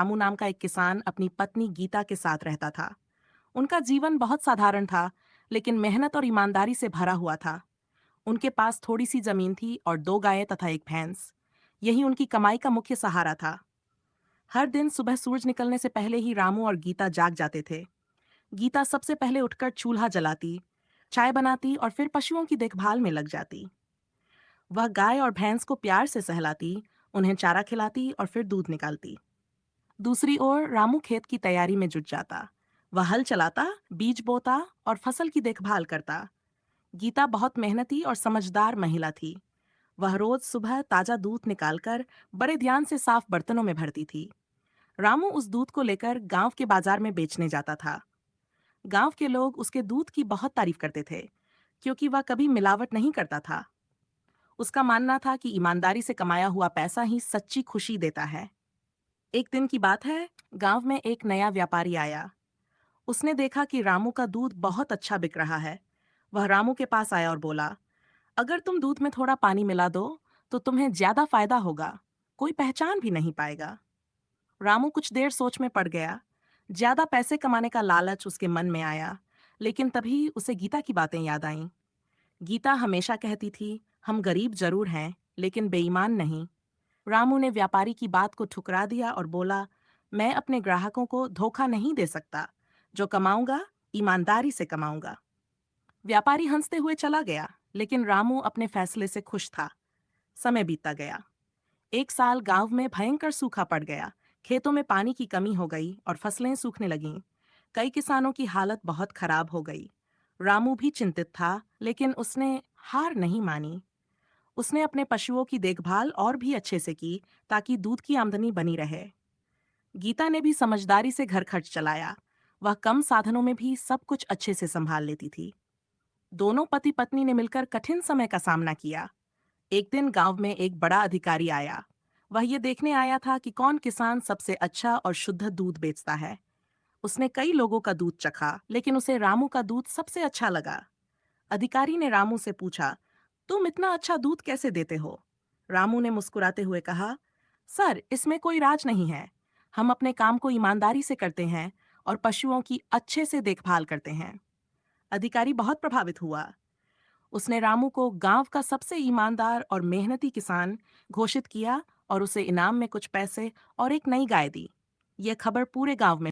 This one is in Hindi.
रामू नाम का एक किसान अपनी पत्नी गीता के साथ रहता था। उनका जीवन बहुत साधारण था, लेकिन मेहनत और ईमानदारी से भरा हुआ था। उनके पास थोड़ी सी जमीन थी और 2 गायें तथा एक भैंस। यही उनकी कमाई का मुख्य सहारा था। हर दिन सुबह सूरज निकलने से पहले ही रामू और गीता जाग जाते थे। गीता सबसे पहले उठकर चूल्हा जलाती, चाय बनाती और फिर पशुओं की देखभाल में लग जाती। वह गाय और भैंस को प्यार से सहलाती, उन्हें चारा खिलाती और फिर दूध निकालती। दूसरी ओर रामू खेत की तैयारी में जुट जाता। वह हल चलाता, बीज बोता और फसल की देखभाल करता। गीता बहुत मेहनती और समझदार महिला थी। वह रोज सुबह ताजा दूध निकालकर बड़े ध्यान से साफ बर्तनों में भरती थी। रामू उस दूध को लेकर गांव के बाजार में बेचने जाता था। गांव के लोग उसके दूध की बहुत तारीफ करते थे, क्योंकि वह कभी मिलावट नहीं करता था। उसका मानना था कि ईमानदारी से कमाया हुआ पैसा ही सच्ची खुशी देता है। एक दिन की बात है, गांव में एक नया व्यापारी आया। उसने देखा कि रामू का दूध बहुत अच्छा बिक रहा है। वह रामू के पास आया और बोला, अगर तुम दूध में थोड़ा पानी मिला दो तो तुम्हें ज्यादा फायदा होगा, कोई पहचान भी नहीं पाएगा। रामू कुछ देर सोच में पड़ गया। ज्यादा पैसे कमाने का लालच उसके मन में आया, लेकिन तभी उसे गीता की बातें याद आईं। गीता हमेशा कहती थी, हम गरीब जरूर हैं, लेकिन बेईमान नहीं। रामू ने व्यापारी की बात को ठुकरा दिया और बोला, मैं अपने ग्राहकों को धोखा नहीं दे सकता। जो कमाऊंगा, ईमानदारी से कमाऊंगा। व्यापारी हंसते हुए चला गया, लेकिन रामू अपने फैसले से खुश था। समय बीतता गया। एक साल गांव में भयंकर सूखा पड़ गया। खेतों में पानी की कमी हो गई और फसलें सूखने लगीं। कई किसानों की हालत बहुत खराब हो गई। रामू भी चिंतित था, लेकिन उसने हार नहीं मानी। उसने अपने पशुओं की देखभाल और भी अच्छे से की, ताकि दूध की आमदनी बनी रहे। गीता ने भी समझदारी से घर खर्च चलाया। वह कम साधनों में भी सब कुछ अच्छे से संभाल लेती थी। दोनों पति पत्नी ने मिलकर कठिन समय का सामना किया। एक दिन गांव में एक बड़ा अधिकारी आया। वह ये देखने आया था कि कौन किसान सबसे अच्छा और शुद्ध दूध बेचता है। उसने कई लोगों का दूध चखा, लेकिन उसे रामू का दूध सबसे अच्छा लगा। अधिकारी ने रामू से पूछा, तुम इतना अच्छा दूध कैसे देते हो? रामू ने मुस्कुराते हुए कहा, सर, इसमें कोई राज नहीं है। हम अपने काम को ईमानदारी से करते हैं और पशुओं की अच्छे से देखभाल करते हैं। अधिकारी बहुत प्रभावित हुआ। उसने रामू को गांव का सबसे ईमानदार और मेहनती किसान घोषित किया और उसे इनाम में कुछ पैसे और एक नई गाय दी। यह खबर पूरे गांव में